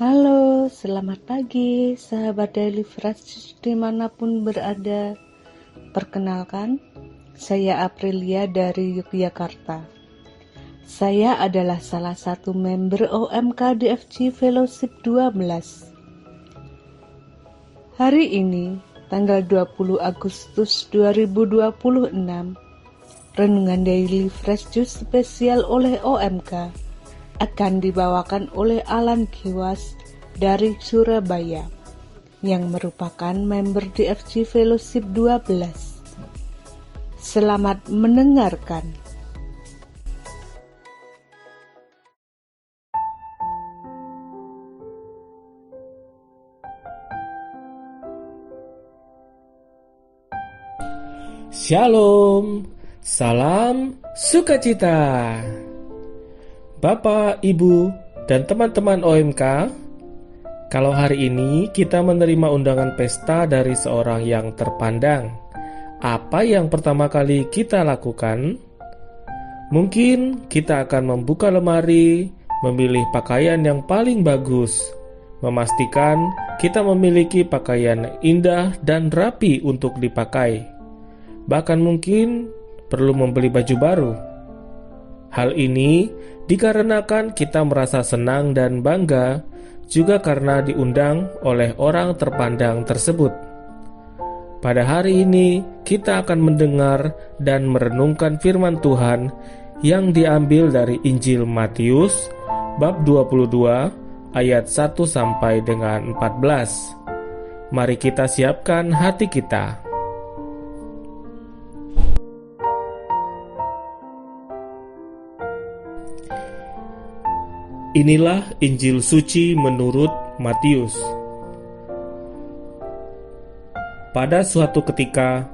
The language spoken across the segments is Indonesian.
Halo, selamat pagi sahabat Daily Fresh dimanapun berada. Perkenalkan, saya Aprilia dari Yogyakarta. Saya adalah salah satu member OMK DFG Fellowship 12. Hari ini, tanggal 20 Agustus 2026, Renungan Daily Fresh Juice spesial oleh OMK akan dibawakan oleh Alan Giwas dari Surabaya yang merupakan member DFG Fellowship 12. Selamat mendengarkan. Shalom, salam sukacita. Bapak, Ibu, dan teman-teman OMK, kalau hari ini kita menerima undangan pesta dari seorang yang terpandang, apa yang pertama kali kita lakukan? Mungkin kita akan membuka lemari, memilih pakaian yang paling bagus, memastikan kita memiliki pakaian indah dan rapi untuk dipakai. Bahkan mungkin perlu membeli baju baru. Hal ini dikarenakan kita merasa senang dan bangga juga karena diundang oleh orang terpandang tersebut. Pada hari ini kita akan mendengar dan merenungkan firman Tuhan yang diambil dari Injil Matius bab 22 ayat 1 sampai dengan 14. Mari kita siapkan hati kita. Inilah Injil suci menurut Matius. Pada suatu ketika,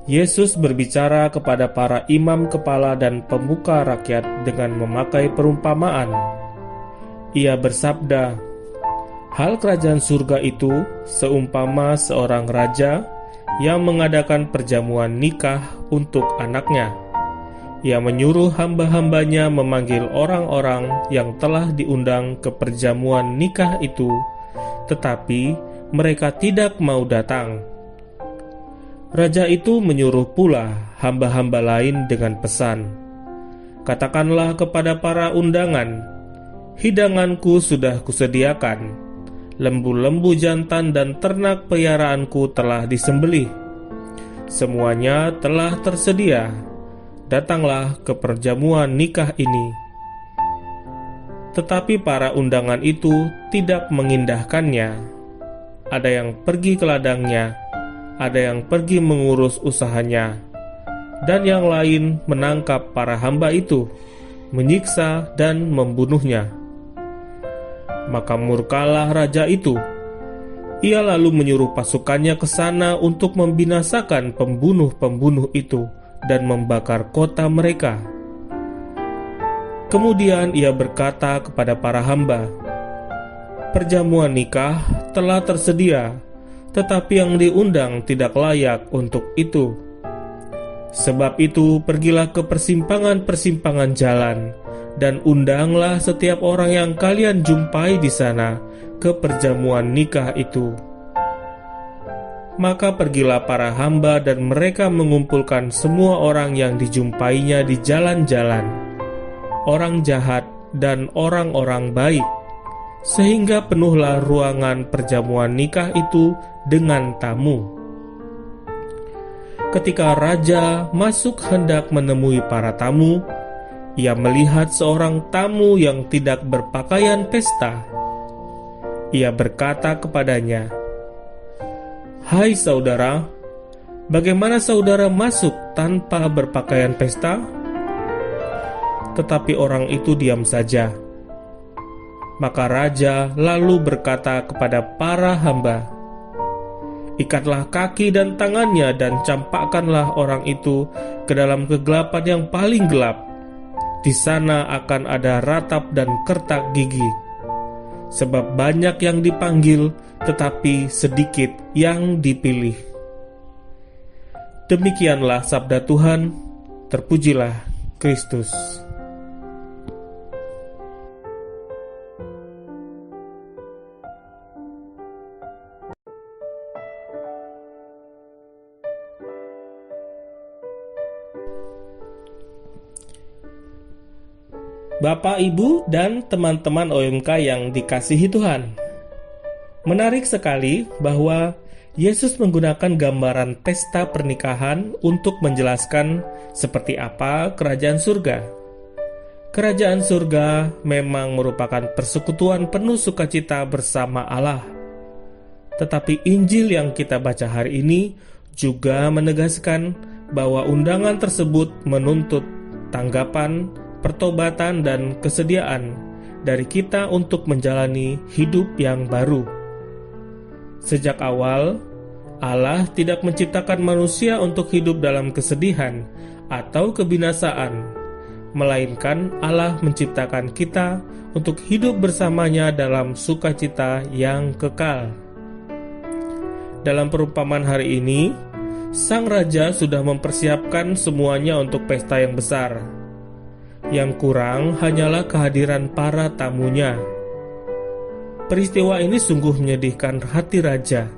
Yesus berbicara kepada para imam kepala dan pemuka rakyat dengan memakai perumpamaan. Ia bersabda, "Hal kerajaan surga itu seumpama seorang raja yang mengadakan perjamuan nikah untuk anaknya. Ia menyuruh hamba-hambanya memanggil orang-orang yang telah diundang ke perjamuan nikah itu, tetapi mereka tidak mau datang. Raja itu menyuruh pula hamba-hamba lain dengan pesan, 'Katakanlah kepada para undangan, hidanganku sudah kusediakan, lembu-lembu jantan dan ternak peliharaanku telah disembelih. Semuanya telah tersedia. Datanglah ke perjamuan nikah ini.' Tetapi para undangan itu tidak mengindahkannya. Ada yang pergi ke ladangnya, ada yang pergi mengurus usahanya, dan yang lain menangkap para hamba itu, menyiksa dan membunuhnya. Maka murkalah raja itu. Ia lalu menyuruh pasukannya ke sana untuk membinasakan pembunuh-pembunuh itu dan membakar kota mereka. Kemudian ia berkata kepada para hamba, 'Perjamuan nikah telah tersedia, tetapi yang diundang tidak layak untuk itu. Sebab itu pergilah ke persimpangan-persimpangan jalan, dan undanglah setiap orang yang kalian jumpai di sana ke perjamuan nikah itu.' Maka pergilah para hamba dan mereka mengumpulkan semua orang yang dijumpainya di jalan-jalan, orang jahat dan orang-orang baik, sehingga penuhlah ruangan perjamuan nikah itu dengan tamu. Ketika raja masuk hendak menemui para tamu, ia melihat seorang tamu yang tidak berpakaian pesta. Ia berkata kepadanya, 'Hai saudara, bagaimana saudara masuk tanpa berpakaian pesta?' Tetapi orang itu diam saja. Maka raja lalu berkata kepada para hamba, 'Ikatlah kaki dan tangannya dan campakkanlah orang itu ke dalam kegelapan yang paling gelap. Di sana akan ada ratap dan kertak gigi. Sebab banyak yang dipanggil, tetapi sedikit yang dipilih.' Demikianlah sabda Tuhan. Terpujilah Kristus. Bapak, Ibu, dan teman-teman OMK yang dikasihi Tuhan. Menarik sekali bahwa Yesus menggunakan gambaran pesta pernikahan untuk menjelaskan seperti apa kerajaan surga. Kerajaan surga memang merupakan persekutuan penuh sukacita bersama Allah. Tetapi Injil yang kita baca hari ini juga menegaskan bahwa undangan tersebut menuntut tanggapan, pertobatan, dan kesediaan dari kita untuk menjalani hidup yang baru. Sejak awal, Allah tidak menciptakan manusia untuk hidup dalam kesedihan atau kebinasaan, melainkan Allah menciptakan kita untuk hidup bersamanya dalam sukacita yang kekal. Dalam perumpamaan hari ini, Sang Raja sudah mempersiapkan semuanya untuk pesta yang besar. Yang kurang hanyalah kehadiran para tamunya. Peristiwa ini sungguh menyedihkan hati raja.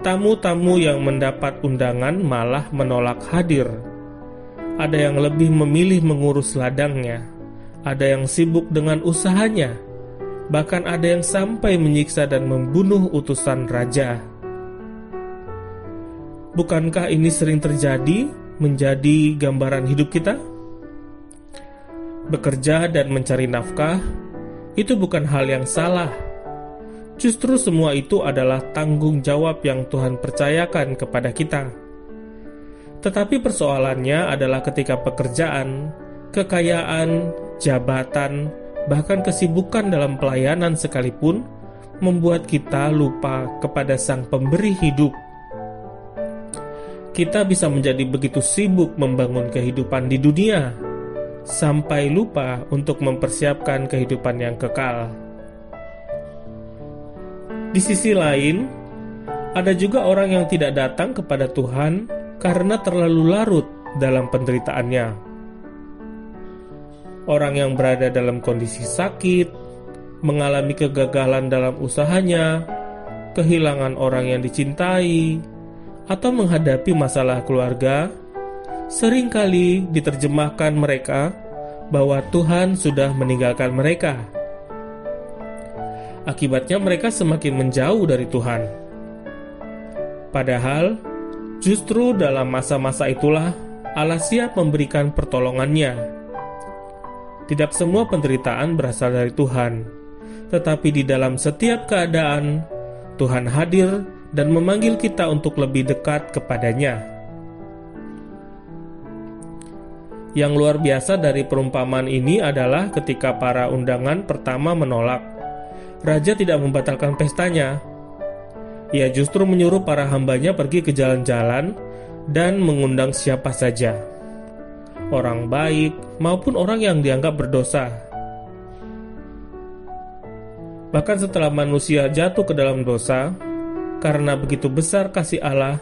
Tamu-tamu yang mendapat undangan malah menolak hadir. Ada yang lebih memilih mengurus ladangnya, ada yang sibuk dengan usahanya, bahkan ada yang sampai menyiksa dan membunuh utusan raja. Bukankah ini sering terjadi menjadi gambaran hidup kita? Bekerja dan mencari nafkah itu bukan hal yang salah. Justru semua itu adalah tanggung jawab yang Tuhan percayakan kepada kita. Tetapi persoalannya adalah ketika pekerjaan, kekayaan, jabatan, bahkan kesibukan dalam pelayanan sekalipun membuat kita lupa kepada Sang Pemberi hidup. Kita bisa menjadi begitu sibuk membangun kehidupan di dunia sampai lupa untuk mempersiapkan kehidupan yang kekal. Di sisi lain, ada juga orang yang tidak datang kepada Tuhan karena terlalu larut dalam penderitaannya. Orang yang berada dalam kondisi sakit, mengalami kegagalan dalam usahanya, kehilangan orang yang dicintai, atau menghadapi masalah keluarga, seringkali diterjemahkan mereka bahwa Tuhan sudah meninggalkan mereka. Akibatnya mereka semakin menjauh dari Tuhan. Padahal, justru dalam masa-masa itulah Allah siap memberikan pertolongannya. Tidak semua penderitaan berasal dari Tuhan, tetapi di dalam setiap keadaan, Tuhan hadir dan memanggil kita untuk lebih dekat kepadanya. Yang luar biasa dari perumpamaan ini adalah ketika para undangan pertama menolak, Raja tidak membatalkan pestanya. Ia justru menyuruh para hambanya pergi ke jalan-jalan dan mengundang siapa saja, orang baik maupun orang yang dianggap berdosa. Bahkan setelah manusia jatuh ke dalam dosa, karena begitu besar kasih Allah,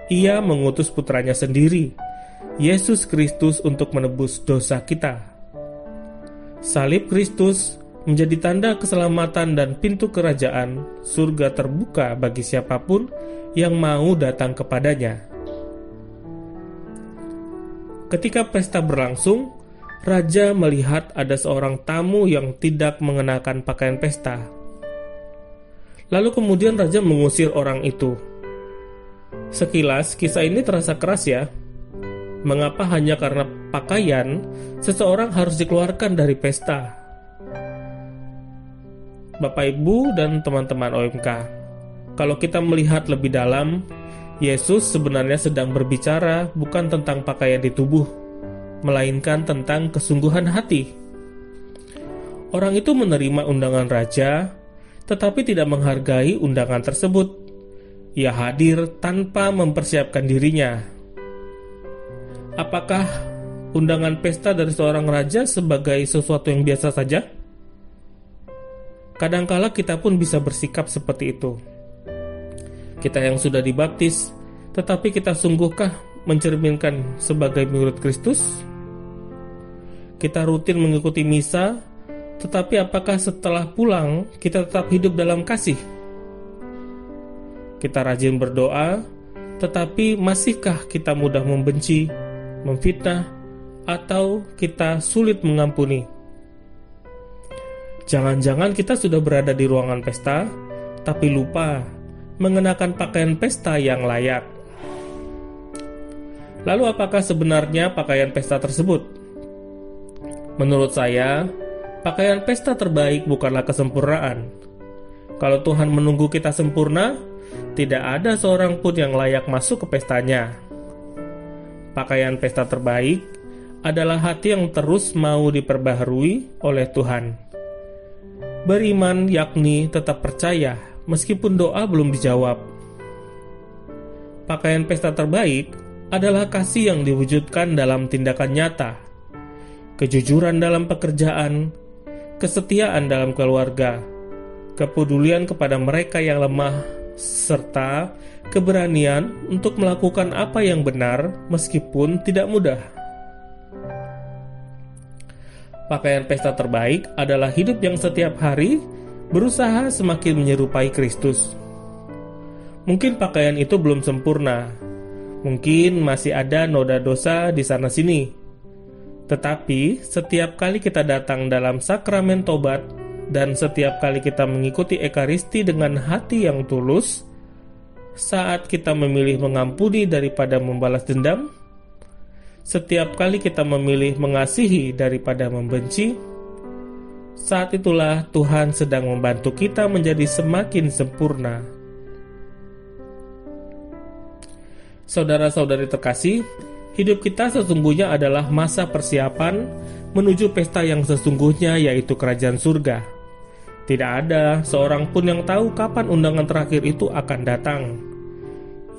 Ia mengutus putranya sendiri, Yesus Kristus, untuk menebus dosa kita. Salib Kristus menjadi tanda keselamatan dan pintu kerajaan surga terbuka bagi siapapun yang mau datang kepadanya. Ketika pesta berlangsung, Raja melihat ada seorang tamu yang tidak mengenakan pakaian pesta. Lalu kemudian Raja mengusir orang itu. Sekilas kisah ini terasa keras ya. Mengapa hanya karena pakaian seseorang harus dikeluarkan dari pesta? Bapak, Ibu, dan teman-teman OMK, kalau kita melihat lebih dalam, Yesus sebenarnya sedang berbicara bukan tentang pakaian di tubuh, melainkan tentang kesungguhan hati. Orang itu menerima undangan Raja, tetapi tidak menghargai undangan tersebut. Ia hadir tanpa mempersiapkan dirinya. Apakah undangan pesta dari seorang raja sebagai sesuatu yang biasa saja? Kadangkala kita pun bisa bersikap seperti itu. Kita yang sudah dibaptis, tetapi kita sungguhkah mencerminkan sebagai murid Kristus? Kita rutin mengikuti misa, tetapi apakah setelah pulang kita tetap hidup dalam kasih? Kita rajin berdoa, tetapi masihkah kita mudah membenci, memfitnah, atau kita sulit mengampuni? Jangan-jangan kita sudah berada di ruangan pesta, tapi lupa mengenakan pakaian pesta yang layak. Lalu apakah sebenarnya pakaian pesta tersebut? Menurut saya, pakaian pesta terbaik bukanlah kesempurnaan. Kalau Tuhan menunggu kita sempurna, tidak ada seorang pun yang layak masuk ke pestanya. Pakaian pesta terbaik adalah hati yang terus mau diperbaharui oleh Tuhan. Beriman yakni tetap percaya meskipun doa belum dijawab. Pakaian pesta terbaik adalah kasih yang diwujudkan dalam tindakan nyata, kejujuran dalam pekerjaan, kesetiaan dalam keluarga, kepedulian kepada mereka yang lemah, serta keberanian untuk melakukan apa yang benar meskipun tidak mudah. Pakaian pesta terbaik adalah hidup yang setiap hari berusaha semakin menyerupai Kristus. Mungkin pakaian itu belum sempurna, mungkin masih ada noda dosa di sana-sini. Tetapi setiap kali kita datang dalam sakramen tobat dan setiap kali kita mengikuti Ekaristi dengan hati yang tulus, saat kita memilih mengampuni daripada membalas dendam, setiap kali kita memilih mengasihi daripada membenci, saat itulah Tuhan sedang membantu kita menjadi semakin sempurna. Saudara-saudari terkasih, hidup kita sesungguhnya adalah masa persiapan menuju pesta yang sesungguhnya, yaitu kerajaan surga. Tidak ada seorang pun yang tahu kapan undangan terakhir itu akan datang.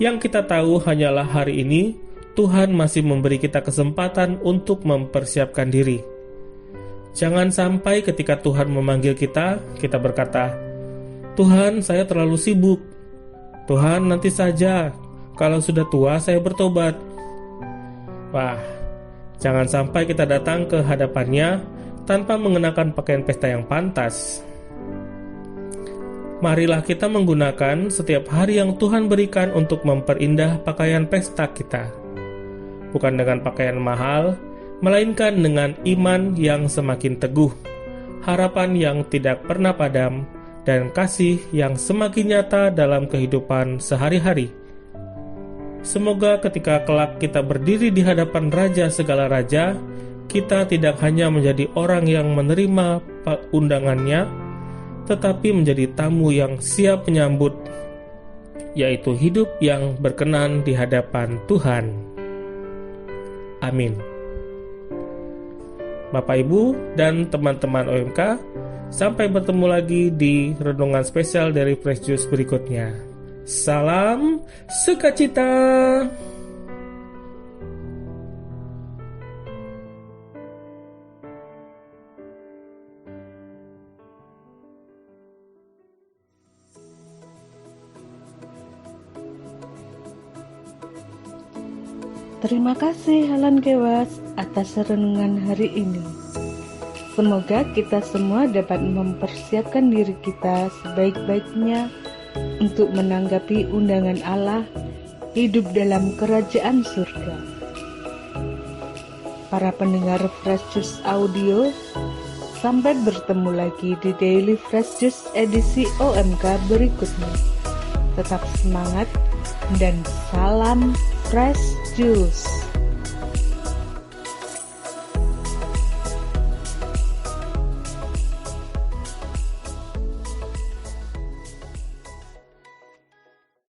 Yang kita tahu hanyalah hari ini Tuhan masih memberi kita kesempatan untuk mempersiapkan diri. Jangan sampai ketika Tuhan memanggil kita, kita berkata, "Tuhan, saya terlalu sibuk. Tuhan, nanti saja. Kalau sudah tua, saya bertobat." Wah, jangan sampai kita datang ke hadapannya tanpa mengenakan pakaian pesta yang pantas. Marilah kita menggunakan setiap hari yang Tuhan berikan untuk memperindah pakaian pesta kita. Bukan dengan pakaian mahal, melainkan dengan iman yang semakin teguh, harapan yang tidak pernah padam, dan kasih yang semakin nyata dalam kehidupan sehari-hari. Semoga ketika kelak kita berdiri di hadapan Raja segala raja, kita tidak hanya menjadi orang yang menerima undangannya, tetapi menjadi tamu yang siap menyambut, yaitu hidup yang berkenan di hadapan Tuhan. Amin. Bapak, Ibu, dan teman-teman OMK, sampai bertemu lagi di renungan spesial dari Fresh Juice berikutnya. Salam sukacita. Terima kasih Helen Kewas atas renungan hari ini. Semoga kita semua dapat mempersiapkan diri kita sebaik-baiknya untuk menanggapi undangan Allah hidup dalam kerajaan surga. Para pendengar Fresh Juice Audio, sampai bertemu lagi di Daily Fresh Juice edisi OMK berikutnya. Tetap semangat dan salam Fresh Juice.